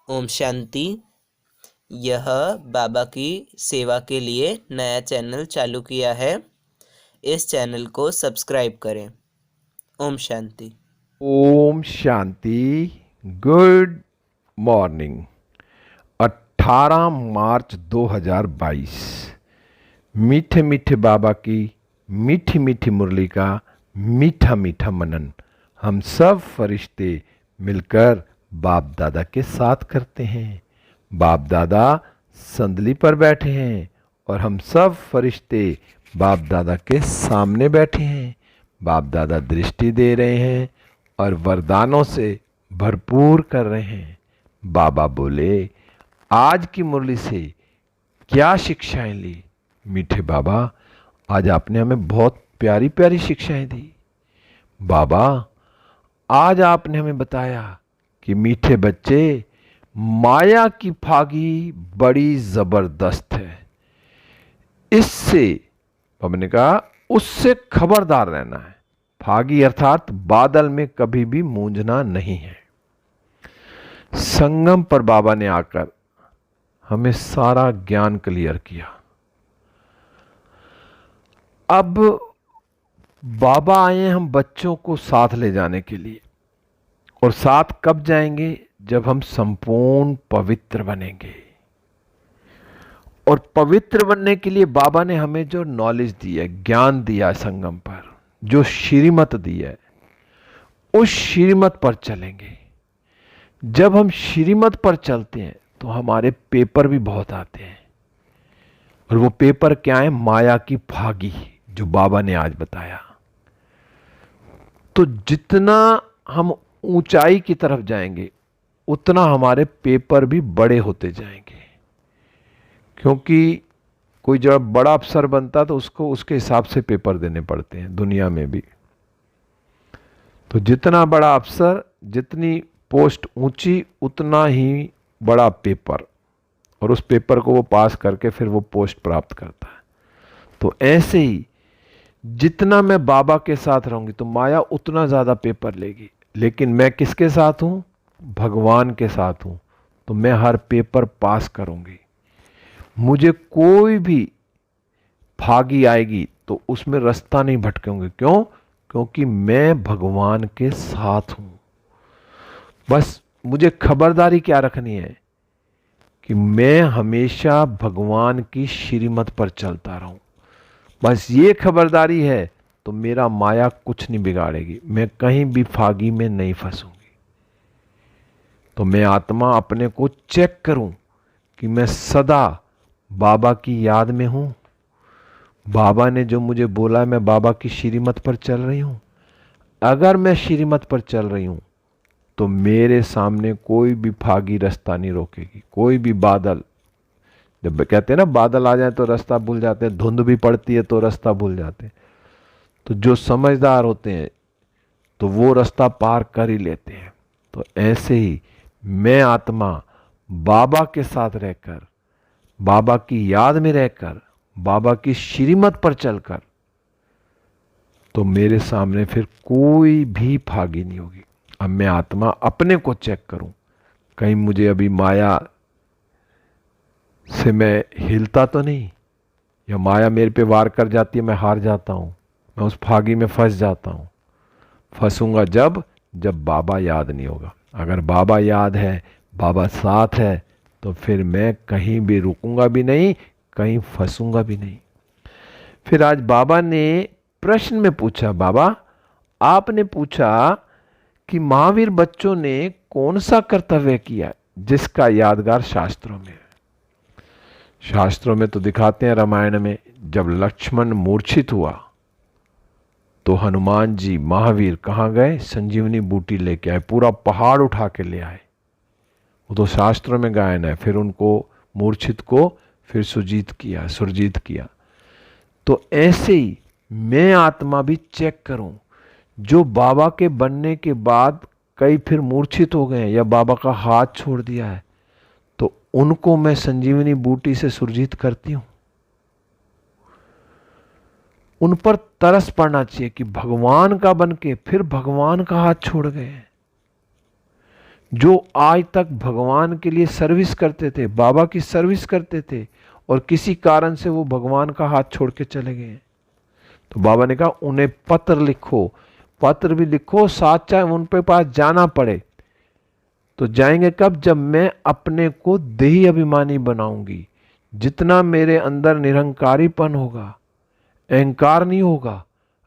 ओम शांति। यह बाबा की सेवा के लिए नया चैनल चालू किया है। इस चैनल को सब्सक्राइब करें। ओम शांति। ओम शांति। Good morning. 18 मार्च 2022। मीठे मीठे बाबा की मीठी मीठी मुरली का मीठा मीठा मनन हम सब फरिश्ते मिलकर बाप दादा के साथ करते हैं। बाप दादा संदली पर बैठे हैं और हम सब फरिश्ते बाप दादा के सामने बैठे हैं। बाप दादा दृष्टि दे रहे हैं और वरदानों से भरपूर कर रहे हैं। बाबा बोले, आज की मुरली से क्या शिक्षाएं ली? मीठे बाबा, आज आपने हमें बहुत प्यारी प्यारी शिक्षाएं दी। बाबा, आज आपने हमें बताया कि मीठे बच्चे, माया की फागी बड़ी जबरदस्त है। इससे बाबा ने कहा, उससे खबरदार रहना है। फागी अर्थात बादल में कभी भी मूंझना नहीं है। संगम पर बाबा ने आकर हमें सारा ज्ञान क्लियर किया। अब बाबा आए हैं हम बच्चों को साथ ले जाने के लिए। और साथ कब जाएंगे? जब हम संपूर्ण पवित्र बनेंगे। और पवित्र बनने के लिए बाबा ने हमें जो नॉलेज दी है, ज्ञान दिया है, संगम पर जो श्रीमत दी है, उस श्रीमत पर चलेंगे। जब हम श्रीमत पर चलते हैं तो हमारे पेपर भी बहुत आते हैं। और वो पेपर क्या है? माया की फागी, जो बाबा ने आज बताया। तो जितना हम ऊंचाई की तरफ जाएंगे उतना हमारे पेपर भी बड़े होते जाएंगे। क्योंकि कोई जब बड़ा अफसर बनता तो उसको उसके हिसाब से पेपर देने पड़ते हैं दुनिया में भी। तो जितना बड़ा अफसर, जितनी पोस्ट ऊंची, उतना ही बड़ा पेपर। और उस पेपर को वो पास करके फिर वो पोस्ट प्राप्त करता है। तो ऐसे ही जितना मैं बाबा के साथ रहूंगी तो माया उतना ज्यादा पेपर लेगी। लेकिन मैं किसके साथ हूं? भगवान के साथ हूं। तो मैं हर पेपर पास करूंगी। मुझे कोई भी फागी आएगी तो उसमें रास्ता नहीं भटकूंगी। क्यों? क्योंकि मैं भगवान के साथ हूं। बस मुझे खबरदारी क्या रखनी है कि मैं हमेशा भगवान की श्रीमत पर चलता रहूं। बस ये खबरदारी है तो मेरा माया कुछ नहीं बिगाड़ेगी। मैं कहीं भी फागी में नहीं फंसूंगी। तो मैं आत्मा अपने को चेक करूं कि मैं सदा बाबा की याद में हूं। बाबा ने जो मुझे बोला है, मैं बाबा की श्रीमत पर चल रही हूं। अगर मैं श्रीमत पर चल रही हूं तो मेरे सामने कोई भी फागी रास्ता नहीं रोकेगी। कोई भी बादल, जब कहते हैं ना बादल आ जाए तो रास्ता भूल जाते हैं, धुंध भी पड़ती है तो रास्ता भूल जाते हैं। तो जो समझदार होते हैं तो वो रास्ता पार कर ही लेते हैं। तो ऐसे ही मैं आत्मा बाबा के साथ रहकर, बाबा की याद में रहकर, बाबा की श्रीमत पर चलकर, तो मेरे सामने फिर कोई भी फागी नहीं होगी। अब मैं आत्मा अपने को चेक करूं, कहीं मुझे अभी माया से मैं हिलता तो नहीं, या माया मेरे पे वार कर जाती है, मैं हार जाता हूं, मैं उस फागी में फंस जाता हूं। फंसूंगा जब बाबा याद नहीं होगा। अगर बाबा याद है, बाबा साथ है, तो फिर मैं कहीं भी रुकूंगा भी नहीं, कहीं फंसूंगा भी नहीं। फिर आज बाबा ने प्रश्न में पूछा, बाबा आपने पूछा कि महावीर बच्चों ने कौन सा कर्तव्य किया जिसका यादगार शास्त्रों में है। शास्त्रों में तो दिखाते हैं, रामायण में जब लक्ष्मण मूर्छित हुआ तो हनुमान जी महावीर कहाँ गए? संजीवनी बूटी लेके आए, पूरा पहाड़ उठा के ले आए। वो तो शास्त्रों में गायन है। फिर उनको मूर्छित को फिर सुरजीत किया। तो ऐसे ही मैं आत्मा भी चेक करूं, जो बाबा के बनने के बाद कई फिर मूर्छित हो गए या बाबा का हाथ छोड़ दिया है, तो उनको मैं संजीवनी बूटी से सुरजीत करती हूं। उन पर तरस पड़ना चाहिए कि भगवान का बन के फिर भगवान का हाथ छोड़ गए। जो आज तक भगवान के लिए सर्विस करते थे, बाबा की सर्विस करते थे, और किसी कारण से वो भगवान का हाथ छोड़ के चले गए, तो बाबा ने कहा उन्हें पत्र लिखो, पत्र भी लिखो, साथ चाहे उन पे पास जाना पड़े। तो जाएंगे कब? जब मैं अपने को देही अभिमानी बनाऊंगी। जितना मेरे अंदर निरंकारीपन होगा, अहंकार नहीं होगा।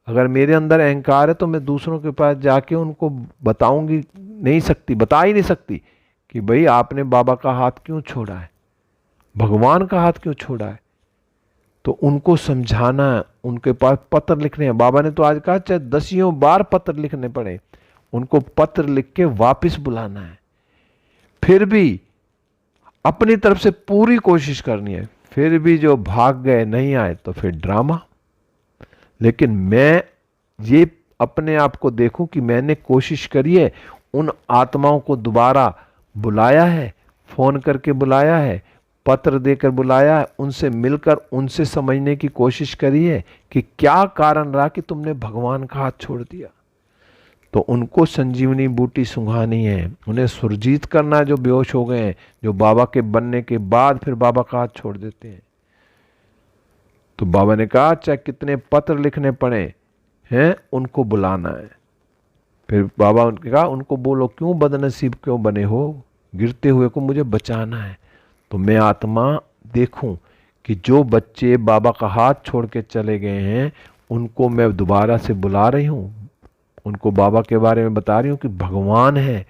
अगर मेरे अंदर अहंकार है तो मैं दूसरों के पास जाके उनको बताऊंगी नहीं सकती, बता ही नहीं सकती कि भाई आपने बाबा का हाथ क्यों छोड़ा है, भगवान का हाथ क्यों छोड़ा है। तो उनको समझाना है, उनके पास पत्र लिखने हैं। बाबा ने तो आज कहा चाहे 10 बार पत्र लिखने पड़े, उनको पत्र लिख के वापिस बुलाना है। फिर भी अपनी तरफ से पूरी कोशिश करनी है। फिर भी जो भाग गए, नहीं आए, तो फिर ड्रामा। लेकिन मैं ये अपने आप को देखूं कि मैंने कोशिश करी है, उन आत्माओं को दोबारा बुलाया है, फोन करके बुलाया है, पत्र देकर बुलाया है, उनसे मिलकर उनसे समझने की कोशिश करी है कि क्या कारण रहा कि तुमने भगवान का हाथ छोड़ दिया। तो उनको संजीवनी बूटी सुंघानी है, उन्हें सुरजीत करना है जो बेहोश हो गए हैं, जो बाबा के बनने के बाद फिर बाबा का हाथ छोड़ देते हैं। तो बाबा ने कहा चाहे कितने पत्र लिखने पड़े हैं, उनको बुलाना है। फिर बाबा उनके कहा उनको बोलो क्यों बदनसीब क्यों बने हो, गिरते हुए को मुझे बचाना है। तो मैं आत्मा देखूं कि जो बच्चे बाबा का हाथ छोड़ के चले गए हैं उनको मैं दोबारा से बुला रही हूं, उनको बाबा के बारे में बता रही हूं कि भगवान है।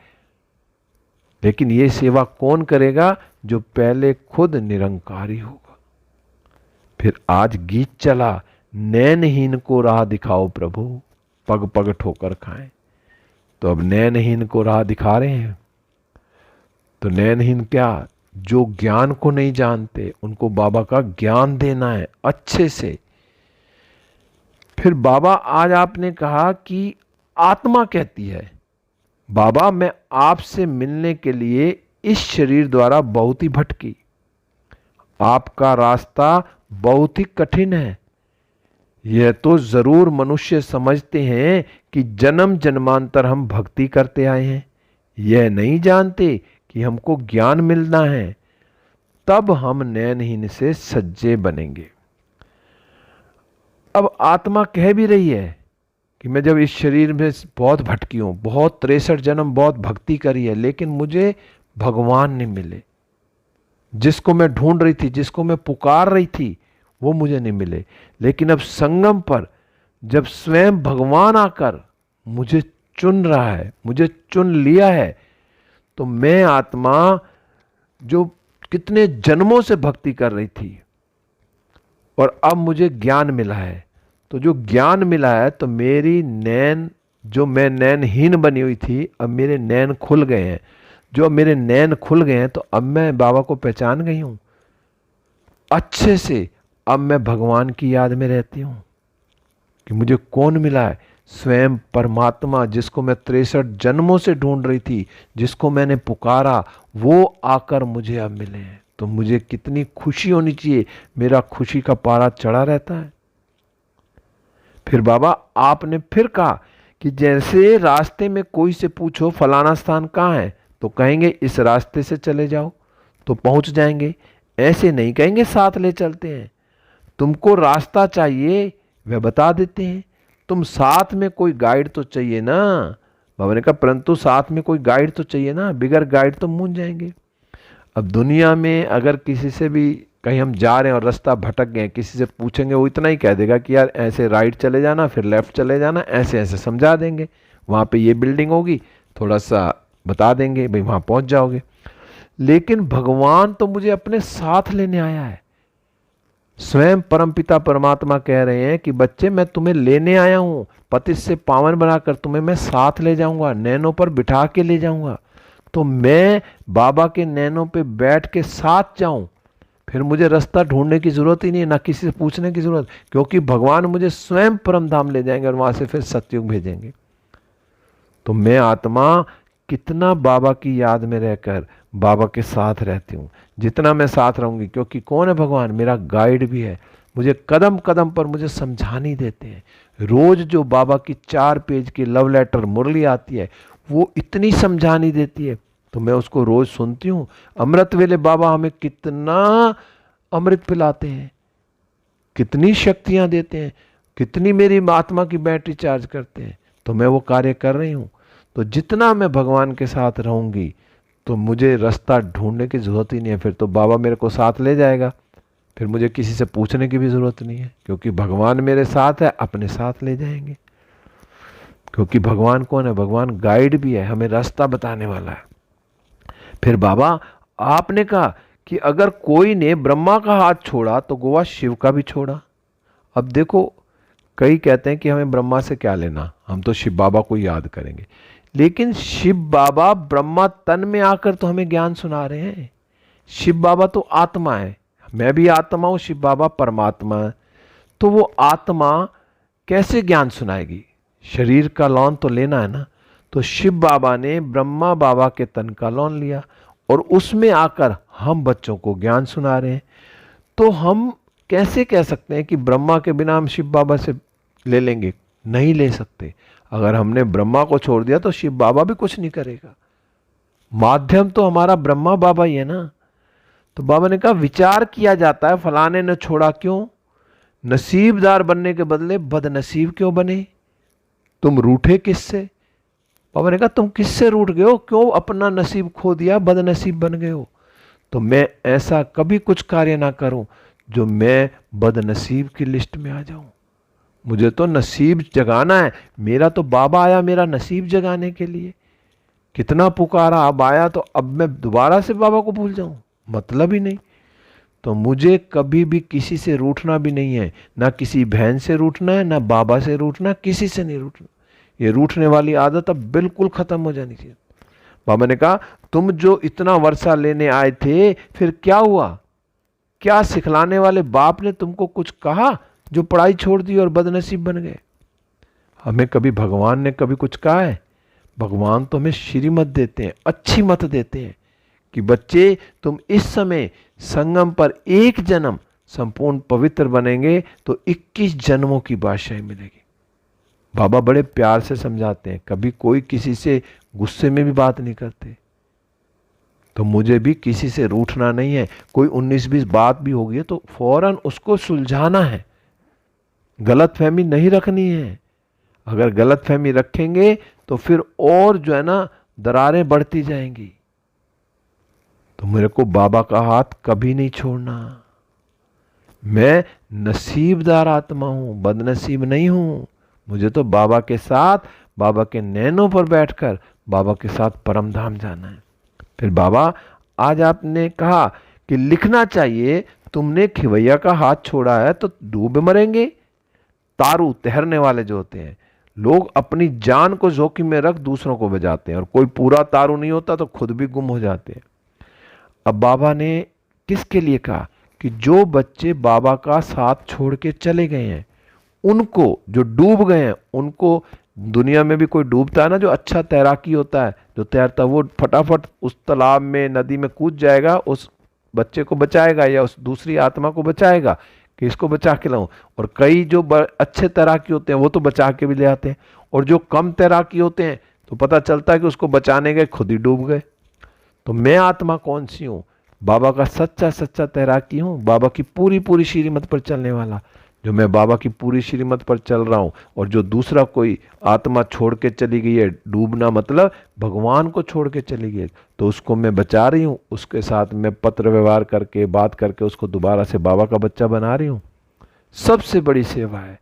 लेकिन ये सेवा कौन करेगा? जो पहले खुद निरंकारी होगा। फिर आज गीत चला, नैनहीन को राह दिखाओ प्रभु, पग पग ठोकर खाएं। तो अब नैनहीन को राह दिखा रहे हैं। तो नैनहीन क्या? जो ज्ञान को नहीं जानते उनको बाबा का ज्ञान देना है अच्छे से। फिर बाबा आज आपने कहा कि आत्मा कहती है बाबा मैं आपसे मिलने के लिए इस शरीर द्वारा बहुत ही भटकी, आपका रास्ता बहुत ही कठिन है। यह तो जरूर मनुष्य समझते हैं कि जन्म जन्मांतर हम भक्ति करते आए हैं, यह नहीं जानते कि हमको ज्ञान मिलना है, तब हम नैनहीन से सज्जे बनेंगे। अब आत्मा कह भी रही है कि मैं जब इस शरीर में बहुत भटकी हूं, बहुत 63 जन्म बहुत भक्ति करी है, लेकिन मुझे भगवान नहीं मिले। जिसको मैं ढूंढ रही थी, जिसको मैं पुकार रही थी, वो मुझे नहीं मिले। लेकिन अब संगम पर जब स्वयं भगवान आकर मुझे चुन रहा है, मुझे चुन लिया है, तो मैं आत्मा जो कितने जन्मों से भक्ति कर रही थी और अब मुझे ज्ञान मिला है, तो जो ज्ञान मिला है तो मेरी नैन, जो मैं नैनहीन बनी हुई थी, अब मेरे नैन खुल गए हैं। जो मेरे नैन खुल गए हैं तो अब मैं बाबा को पहचान गई हूं अच्छे से। अब मैं भगवान की याद में रहती हूं कि मुझे कौन मिला है, स्वयं परमात्मा, जिसको मैं 63 जन्मों से ढूंढ रही थी, जिसको मैंने पुकारा, वो आकर मुझे अब मिले हैं। तो मुझे कितनी खुशी होनी चाहिए, मेरा खुशी का पारा चढ़ा रहता है। फिर बाबा आपने फिर कहा कि जैसे रास्ते में कोई से पूछो फलाना स्थान कहाँ है, तो कहेंगे इस रास्ते से चले जाओ तो पहुंच जाएंगे। ऐसे नहीं कहेंगे साथ ले चलते हैं। तुमको रास्ता चाहिए वह बता देते हैं, तुम साथ में कोई गाइड तो चाहिए ना। बाबा ने कहा परंतु साथ में कोई गाइड तो चाहिए ना, बिगर गाइड तो मूंझ जाएंगे। अब दुनिया में अगर किसी से भी कहीं हम जा रहे हैं और रास्ता भटक गए, किसी से पूछेंगे, वो इतना ही कह देगा कि यार ऐसे राइट चले जाना, फिर लेफ्ट चले जाना, ऐसे ऐसे समझा देंगे, वहाँ पे ये बिल्डिंग होगी, थोड़ा सा बता देंगे, भाई वहाँ पहुँच जाओगे। लेकिन भगवान तो मुझे अपने साथ लेने आया है। स्वयं परमपिता परमात्मा कह रहे हैं कि बच्चे मैं तुम्हें लेने आया हूँ, पतित से पावन बनाकर तुम्हें मैं साथ ले जाऊंगा, नैनों पर बिठा के ले जाऊंगा। तो मैं बाबा के नैनों पे बैठ के साथ जाऊं, फिर मुझे रास्ता ढूंढने की जरूरत ही नहीं, ना किसी से पूछने की जरूरत, क्योंकि भगवान मुझे स्वयं परम धाम ले जाएंगे और वहां से फिर सतयुग भेजेंगे। तो मैं आत्मा कितना बाबा की याद में रहकर बाबा के साथ रहती हूँ, जितना मैं साथ रहूंगी, क्योंकि कौन है भगवान, मेरा गाइड भी है। मुझे कदम कदम पर मुझे समझानी देते हैं। रोज जो बाबा की 4 पेज की लव लेटर मुरली आती है, वो इतनी समझानी देती है। तो मैं उसको रोज सुनती हूँ। अमृत वेले बाबा हमें कितना अमृत पिलाते हैं, कितनी शक्तियां देते हैं, कितनी मेरी आत्मा की बैटरी चार्ज करते हैं। तो मैं वो कार्य कर रही हूँ। तो जितना मैं भगवान के साथ रहूंगी तो मुझे रास्ता ढूंढने की जरूरत ही नहीं है। फिर तो बाबा मेरे को साथ ले जाएगा, फिर मुझे किसी से पूछने की भी जरूरत नहीं है, क्योंकि भगवान मेरे साथ है, अपने साथ ले जाएंगे। क्योंकि भगवान कौन है? भगवान गाइड भी है, हमें रास्ता बताने वाला है। फिर बाबा आपने कहा कि अगर कोई ने ब्रह्मा का हाथ छोड़ा तो गोवा शिव का भी छोड़ा। अब देखो, कई कहते हैं कि हमें ब्रह्मा से क्या लेना, हम तो शिव बाबा को याद करेंगे। लेकिन शिव बाबा ब्रह्मा तन में आकर तो हमें ज्ञान सुना रहे हैं। शिव बाबा तो आत्मा है, मैं भी आत्मा हूं, शिव बाबा परमात्मा है। तो वो आत्मा कैसे ज्ञान सुनाएगी? शरीर का लौन तो लेना है ना। तो शिव बाबा ने ब्रह्मा बाबा के तन का लौन लिया और उसमें आकर हम बच्चों को ज्ञान सुना रहे हैं। तो हम कैसे कह सकते हैं कि ब्रह्मा के बिना हम शिव बाबा से ले लेंगे? नहीं ले सकते। अगर हमने ब्रह्मा को छोड़ दिया तो शिव बाबा भी कुछ नहीं करेगा। माध्यम तो हमारा ब्रह्मा बाबा ही है ना। तो बाबा ने कहा विचार किया जाता है फलाने ने छोड़ा क्यों? नसीबदार बनने के बदले बदनसीब क्यों बने? तुम रूठे किससे? बाबा ने कहा तुम किससे रूठ गए हो? क्यों अपना नसीब खो दिया, बदनसीब बन गए हो? तो मैं ऐसा कभी कुछ कार्य ना करूं जो मैं बदनसीब की लिस्ट में आ जाऊं। मुझे तो नसीब जगाना है। मेरा तो बाबा आया मेरा नसीब जगाने के लिए। कितना पुकारा, अब आया तो अब मैं दोबारा से बाबा को भूल जाऊं? मतलब ही नहीं। तो मुझे कभी भी किसी से रूठना भी नहीं है, ना किसी बहन से रूठना है, ना बाबा से रूठना, किसी से नहीं रूठना। ये रूठने वाली आदत अब बिल्कुल खत्म हो जानी चाहिए। बाबा ने कहा तुम जो इतना वर्षा लेने आए थे फिर क्या हुआ? क्या सिखलाने वाले बाप ने तुमको कुछ कहा जो पढ़ाई छोड़ दी और बदनसीब बन गए? हमें कभी भगवान ने कभी कुछ कहा है? भगवान तो हमें श्रीमत देते हैं, अच्छी मत देते हैं कि बच्चे तुम इस समय संगम पर एक जन्म संपूर्ण पवित्र बनेंगे तो 21 जन्मों की बादशाही मिलेगी। बाबा बड़े प्यार से समझाते हैं, कभी कोई किसी से गुस्से में भी बात नहीं करते। तो मुझे भी किसी से रूठना नहीं है। कोई 19-20 बात भी होगी तो फौरन उसको सुलझाना है, गलतफहमी नहीं रखनी है। अगर गलतफहमी रखेंगे तो फिर और जो है ना दरारें बढ़ती जाएंगी। तो मेरे को बाबा का हाथ कभी नहीं छोड़ना। मैं नसीबदार आत्मा हूं, बदनसीब नहीं हूं। मुझे तो बाबा के साथ, बाबा के नैनों पर बैठकर बाबा के साथ परम धाम जाना है। फिर बाबा आज आपने कहा कि लिखना चाहिए तुमने खिवैया का हाथ छोड़ा है तो डूब मरेंगे। तारू तैरने वाले जो होते हैं, लोग अपनी जान को जोखिम में रख दूसरों को बचाते हैं, और कोई पूरा तारू नहीं होता तो खुद भी गुम हो जाते हैं। अब बाबा ने किसके लिए कहा कि जो बच्चे बाबा का साथ छोड़ के चले गए हैं, उनको, जो डूब गए हैं उनको, दुनिया में भी कोई डूबता है ना जो अच्छा तैराकी होता है, जो तैरता है, वो फटाफट उस तालाब में, नदी में कूद जाएगा, उस बच्चे को बचाएगा या उस दूसरी आत्मा को बचाएगा कि इसको बचा के लाऊं। और कई जो अच्छे तैराकी होते हैं वो तो बचा के भी ले आते हैं, और जो कम तैराकी होते हैं तो पता चलता है कि उसको बचाने गए खुद ही डूब गए। तो मैं आत्मा कौन सी हूं? बाबा का सच्चा सच्चा तैराकी हूं, बाबा की पूरी पूरी श्रीमत पर चलने वाला। जो मैं बाबा की पूरी श्रीमत पर चल रहा हूं, और जो दूसरा कोई आत्मा छोड़ के चली गई है, डूबना मतलब भगवान को छोड़ के चली गई, तो उसको मैं बचा रही हूं। उसके साथ मैं पत्र व्यवहार करके, बात करके उसको दोबारा से बाबा का बच्चा बना रही हूं। सबसे बड़ी सेवा है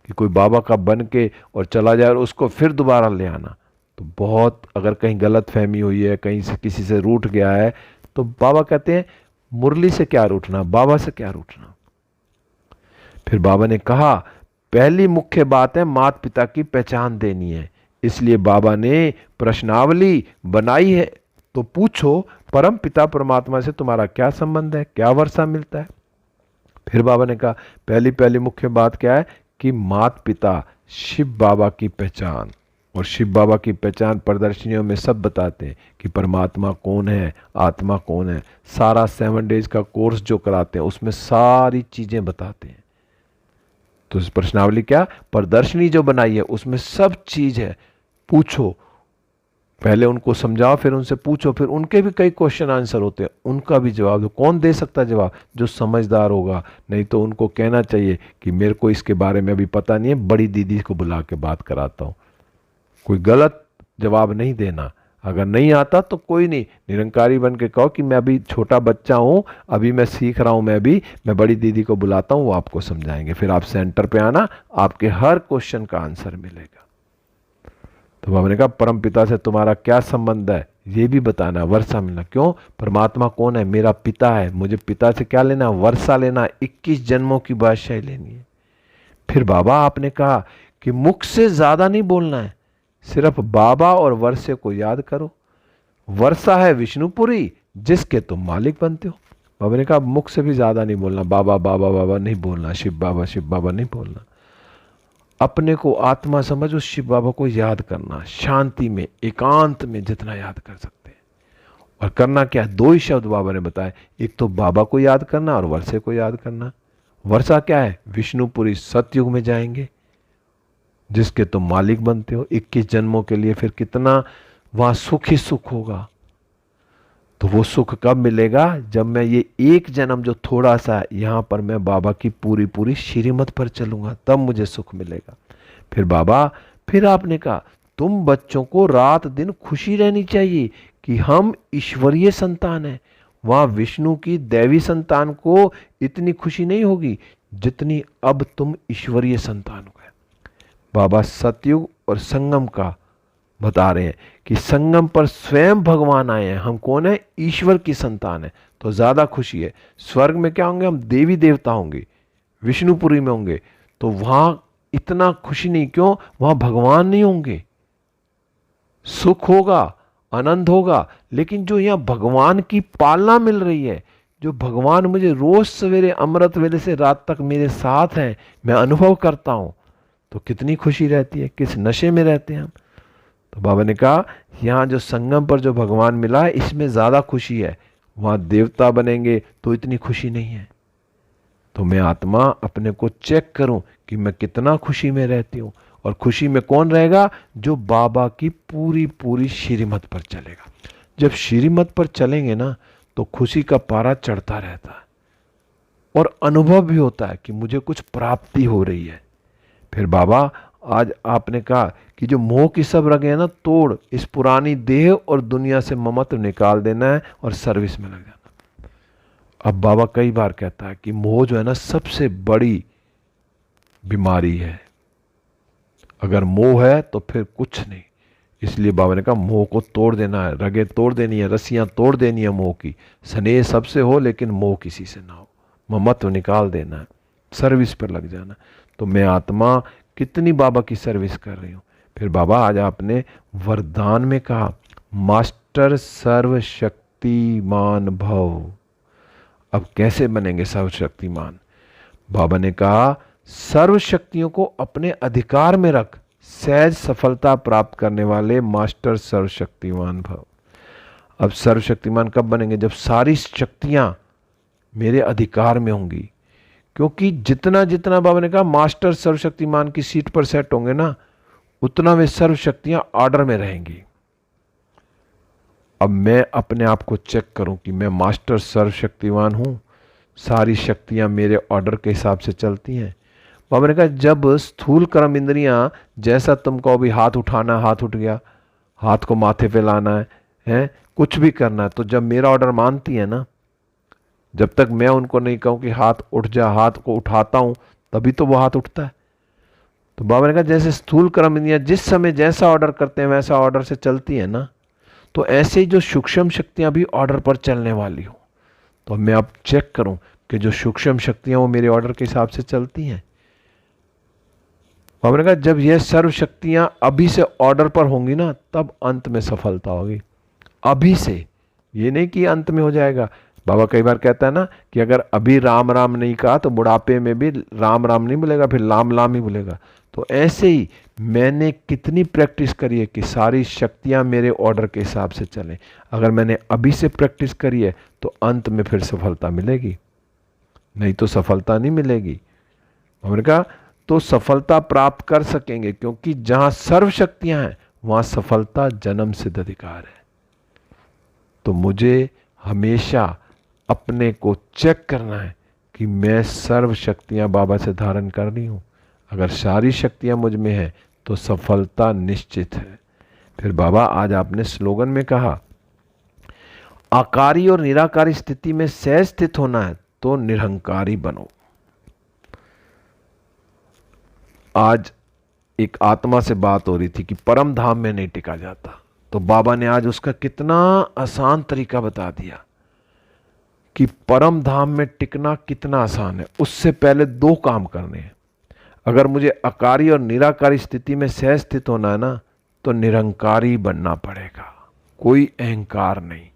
कि कोई बाबा का बन के और चला जाए और उसको फिर दोबारा ले आना। तो बहुत, अगर कहीं गलत फहमी हुई है, कहीं से किसी से रूठ गया है, तो बाबा कहते हैं मुरली से क्या रूठना, बाबा से क्या रूठना। फिर बाबा ने कहा पहली मुख्य बात है माता पिता की पहचान देनी है। इसलिए बाबा ने प्रश्नावली बनाई है। तो पूछो परम पिता परमात्मा से तुम्हारा क्या संबंध है, क्या वर्षा मिलता है। फिर बाबा ने कहा पहली पहली मुख्य बात क्या है कि माता पिता शिव बाबा की पहचान, और शिव बाबा की पहचान प्रदर्शनियों में सब बताते हैं कि परमात्मा कौन है, आत्मा कौन है। सारा 7 डेज का कोर्स जो कराते हैं उसमें सारी चीजें बताते हैं। तो इस प्रश्नावली क्या, प्रदर्शनी जो बनाई है उसमें सब चीज है। पूछो पहले उनको समझाओ, फिर उनसे पूछो, फिर उनके भी कई क्वेश्चन आंसर होते हैं, उनका भी जवाब दो। कौन दे सकता है जवाब? जो समझदार होगा। नहीं तो उनको कहना चाहिए कि मेरे को इसके बारे में अभी पता नहीं है, बड़ी दीदी को बुला के बात कराता हूँ। कोई गलत जवाब नहीं देना। अगर नहीं आता तो कोई नहीं, निरंकारी बन के कहो कि मैं अभी छोटा बच्चा हूँ, अभी मैं सीख रहा हूँ, मैं बड़ी दीदी को बुलाता हूँ, वो आपको समझाएंगे। फिर आप सेंटर पे आना, आपके हर क्वेश्चन का आंसर मिलेगा। तो बाबा ने कहा परम पिता से तुम्हारा क्या संबंध है ये भी बताना, वर्षा मिलना। क्यों? परमात्मा कौन है? मेरा पिता है। मुझे पिता से क्या लेना? वर्षा लेना, 21 जन्मों की बादशाही लेनी है। फिर बाबा आपने कहा कि मुख से ज्यादा नहीं बोलना है, सिर्फ बाबा और वर्षे को याद करो। वर्षा है विष्णुपुरी जिसके तुम मालिक बनते हो। बाबा ने कहा मुख से भी ज्यादा नहीं बोलना, बाबा बाबा बाबा नहीं बोलना, शिव बाबा नहीं बोलना। अपने को आत्मा समझ उस शिव बाबा को याद करना, शांति में, एकांत में जितना याद कर सकते हैं। और करना क्या? दो ही शब्द बाबा ने बताए, एक तो बाबा को याद करना और वर्षे को याद करना। वर्षा क्या है? विष्णुपुरी सतयुग में जाएंगे जिसके तुम मालिक बनते हो 21 जन्मों के लिए। फिर कितना वहां सुख ही सुख होगा। तो वो सुख कब मिलेगा? जब मैं ये एक जन्म जो थोड़ा सा यहां पर मैं बाबा की पूरी पूरी श्रीमत पर चलूंगा, तब मुझे सुख मिलेगा। फिर बाबा, फिर आपने कहा तुम बच्चों को रात दिन खुशी रहनी चाहिए कि हम ईश्वरीय संतान हैं। वहां विष्णु की दैवी संतान को इतनी खुशी नहीं होगी जितनी अब तुम ईश्वरीय संतान हो गए। बाबा सतयुग और संगम का बता रहे हैं कि संगम पर स्वयं भगवान आए हैं। हम कौन है? ईश्वर की संतान है, तो ज्यादा खुशी है। स्वर्ग में क्या होंगे? हम देवी देवता होंगे, विष्णुपुरी में होंगे, तो वहां इतना खुशी नहीं। क्यों? वहां भगवान नहीं होंगे, सुख होगा, आनंद होगा। लेकिन जो यहां भगवान की पालना मिल रही है, जो भगवान मुझे रोज सवेरे अमृत वेले से रात तक मेरे साथ हैं, मैं अनुभव करता हूं, तो कितनी खुशी रहती है। किस नशे में रहते हैं हम। तो बाबा ने कहा यहां जो संगम पर जो भगवान मिला है इसमें ज्यादा खुशी है, वहां देवता बनेंगे तो इतनी खुशी नहीं है। तो मैं आत्मा अपने को चेक करूं कि मैं कितना खुशी में रहती हूं। और खुशी में कौन रहेगा? जो बाबा की पूरी पूरी श्रीमत पर चलेगा। जब श्रीमत पर चलेंगे ना, तो खुशी का पारा चढ़ता रहता है और अनुभव भी होता है कि मुझे कुछ प्राप्ति हो रही है। फिर बाबा आज आपने कहा कि जो मोह की सब रगे हैं ना, तोड़, इस पुरानी देह और दुनिया से ममत्व निकाल देना है और सर्विस में लग जाना। अब बाबा कई बार कहता है कि मोह जो है ना सबसे बड़ी बीमारी है। अगर मोह है तो फिर कुछ नहीं। इसलिए बाबा ने कहा मोह को तोड़ देना है, रगे तोड़ देनी है, रस्सियां तोड़ देनी है मोह की। स्नेह सबसे हो लेकिन मोह किसी से ना हो। ममत्व निकाल देना है, सर्विस पर लग जाना। तो मैं आत्मा कितनी बाबा की सर्विस कर रही हूं। फिर बाबा आज आपने वरदान में कहा मास्टर सर्वशक्तिमान भव। अब कैसे बनेंगे सर्वशक्तिमान? बाबा ने कहा सर्वशक्तियों को अपने अधिकार में रख, सहज सफलता प्राप्त करने वाले मास्टर सर्वशक्तिमान भव। अब सर्वशक्तिमान कब बनेंगे? जब सारी शक्तियां मेरे अधिकार में होंगी। क्योंकि जितना जितना बाबा ने कहा मास्टर सर्वशक्तिमान की सीट पर सेट होंगे ना, उतना वे सर्वशक्तियां ऑर्डर में रहेंगी। अब मैं अपने आप को चेक करूं कि मैं मास्टर सर्वशक्तिमान हूं, सारी शक्तियां मेरे ऑर्डर के हिसाब से चलती हैं। बाबा ने कहा जब स्थूल कर्म इंद्रियां, जैसा तुम कहो भी हाथ उठाना, हाथ उठ गया, हाथ को माथे पे लाना है, कुछ भी करना है, तो जब मेरा ऑर्डर मानती है ना, जब तक मैं उनको नहीं कहूं कि हाथ उठ जा, हाथ को उठाता हूं, तभी तो वो हाथ उठता है। तो बाबा ने कहा जैसे स्थूल कर्म इंद्रियां जिस समय जैसा ऑर्डर करते हैं वैसा ऑर्डर से चलती है ना, तो ऐसे ही जो सूक्ष्म शक्तियां भी ऑर्डर पर चलने वाली हो। तो मैं अब चेक करूं कि जो सूक्ष्म शक्तियां वो मेरे ऑर्डर के हिसाब से चलती हैं। बाबा ने कहा जब ये सर्व शक्तियां अभी से ऑर्डर पर होंगी ना, तब अंत में सफलता होगी। अभी से, ये नहीं कि अंत में हो जाएगा। बाबा कई बार कहता है ना कि अगर अभी राम राम नहीं कहा तो बुढ़ापे में भी राम राम नहीं बोलेगा, फिर लाम लाम ही बोलेगा। तो ऐसे ही मैंने कितनी प्रैक्टिस करी है कि सारी शक्तियां मेरे ऑर्डर के हिसाब से चलें। अगर मैंने अभी से प्रैक्टिस करी है तो अंत में फिर सफलता मिलेगी, नहीं तो सफलता नहीं मिलेगी। हमने कहा तो सफलता प्राप्त कर सकेंगे, क्योंकि जहां सर्व शक्तियां हैं वहाँ सफलता जन्म सिद्ध अधिकार है। तो मुझे हमेशा अपने को चेक करना है कि मैं सर्व शक्तियाँ बाबा से धारण कर रही हूँ। अगर सारी शक्तियाँ मुझ में हैं तो सफलता निश्चित है। फिर बाबा आज आपने स्लोगन में कहा, आकारी और निराकारी स्थिति में सहज स्थित होना है तो निरहंकारी बनो। आज एक आत्मा से बात हो रही थी कि परम धाम में नहीं टिका जाता, तो बाबा ने आज उसका कितना आसान तरीका बता दिया कि परम धाम में टिकना कितना आसान है। उससे पहले दो काम करने हैं। अगर मुझे आकारी और निराकारी स्थिति में सहज स्थित होना है ना, तो निरंकारी बनना पड़ेगा। कोई अहंकार नहीं,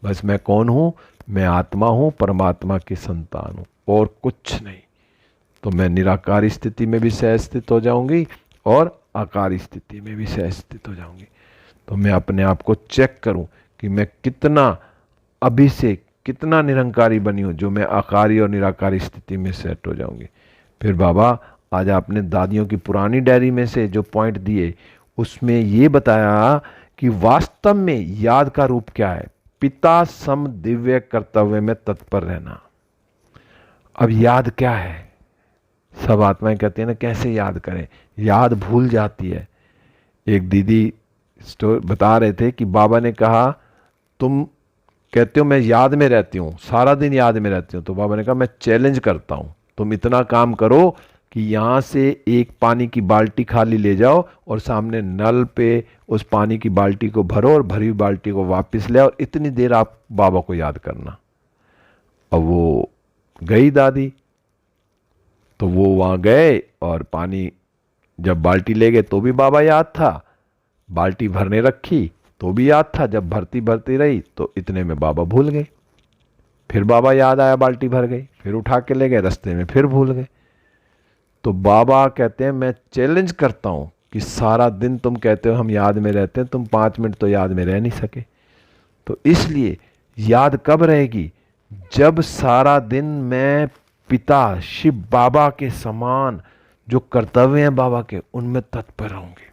बस मैं कौन हूं, मैं आत्मा हूं, परमात्मा की संतान हूं, और कुछ नहीं। तो मैं निराकारी स्थिति में भी सहज स्थित हो जाऊंगी और आकारी स्थिति में भी सहज स्थित हो जाऊंगी। तो मैं अपने आप को चेक करूं कि मैं कितना अभी से कितना निरंकारी बनी हूं, जो मैं आकारी और निराकारी स्थिति में सेट हो जाऊंगी। फिर बाबा आज आपने दादियों की पुरानी डायरी में से जो पॉइंट दिए, उसमें ये बताया कि वास्तव में याद का रूप क्या है। पिता सम दिव्य कर्तव्य में तत्पर रहना। अब याद क्या है? सब आत्माएं कहती हैं ना, कैसे याद करें, याद भूल जाती है। एक दीदी बता रहे थे कि बाबा ने कहा, तुम कहते हो मैं याद में रहती हूँ, सारा दिन याद में रहती हूँ। तो बाबा ने कहा, मैं चैलेंज करता हूँ, तुम इतना काम करो कि यहाँ से एक पानी की बाल्टी खाली ले जाओ और सामने नल पे उस पानी की बाल्टी को भरो और भरी हुई बाल्टी को वापस ले आओ, और इतनी देर आप बाबा को याद करना। अब वो गई दादी, तो वो वहाँ गए और पानी जब बाल्टी ले गए तो भी बाबा याद था, बाल्टी भरने रखी तो भी याद था, जब भरती भरती रही तो इतने में बाबा भूल गए। फिर बाबा याद आया, बाल्टी भर गई, फिर उठा के ले गए, रास्ते में फिर भूल गए। तो बाबा कहते हैं, मैं चैलेंज करता हूं कि सारा दिन तुम कहते हो हम याद में रहते हैं, तुम 5 मिनट तो याद में रह नहीं सके। तो इसलिए याद कब रहेगी? जब सारा दिन मैं पिता शिव बाबा के समान जो कर्तव्य हैं बाबा के, उनमें तत्पर रहूंगी।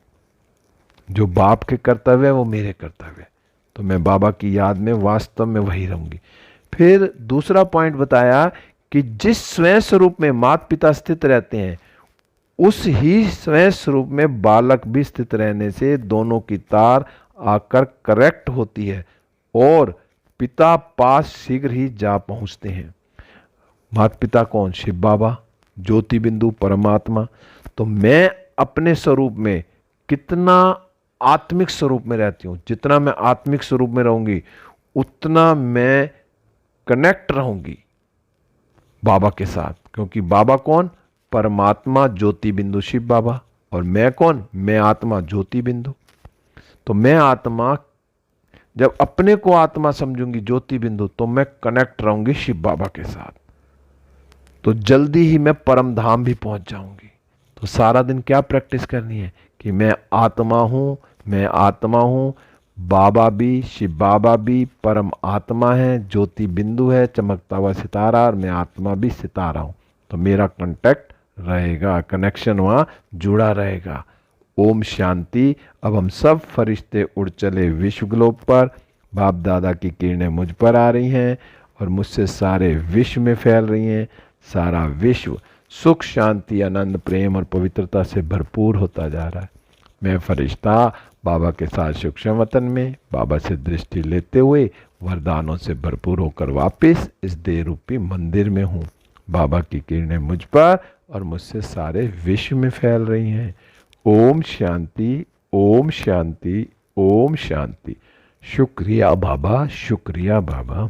जो बाप के कर्तव्य है वो मेरे कर्तव्य है, तो मैं बाबा की याद में वास्तव में वही रहूंगी। फिर दूसरा पॉइंट बताया कि जिस स्वयं स्वरूप में माता पिता स्थित रहते हैं, उस ही स्वयं स्वरूप में बालक भी स्थित रहने से दोनों की तार आकर करेक्ट होती है और पिता पास शीघ्र ही जा पहुंचते हैं। माता पिता कौन? शिव बाबा, ज्योति बिंदु, परमात्मा। तो मैं अपने स्वरूप में कितना आत्मिक स्वरूप में रहती हूं, जितना मैं आत्मिक स्वरूप में रहूंगी उतना मैं कनेक्ट रहूंगी बाबा के साथ। क्योंकि बाबा कौन? परमात्मा ज्योति बिंदु शिव बाबा, और मैं कौन? मैं आत्मा ज्योति बिंदु। तो मैं आत्मा जब अपने को आत्मा समझूंगी ज्योति बिंदु, तो मैं कनेक्ट रहूंगी शिव बाबा के साथ, तो जल्दी ही मैं परम धाम भी पहुंच जाऊंगी। तो सारा दिन क्या प्रैक्टिस करनी है कि मैं आत्मा हूं, मैं आत्मा हूं, बाबा भी, शिव बाबा भी परम आत्मा है, ज्योति बिंदु है, चमकता हुआ सितारा, और मैं आत्मा भी सितारा हूं। तो मेरा कांटेक्ट रहेगा, कनेक्शन वहां जुड़ा रहेगा। ओम शांति। अब हम सब फरिश्ते उड़ चले विश्व ग्लोब पर। बाप दादा की किरणें मुझ पर आ रही हैं और मुझसे सारे विश्व में फैल रही हैं। सारा विश्व सुख, शांति, आनंद, प्रेम और पवित्रता से भरपूर होता जा रहा है। मैं फरिश्ता बाबा के साथ सूक्ष्म वतन में बाबा से दृष्टि लेते हुए वरदानों से भरपूर होकर वापस इस देह रूपी मंदिर में हूँ। बाबा की किरणें मुझ पर और मुझसे सारे विश्व में फैल रही हैं। ओम शांति, ओम शांति, ओम शांति। शुक्रिया बाबा, शुक्रिया बाबा।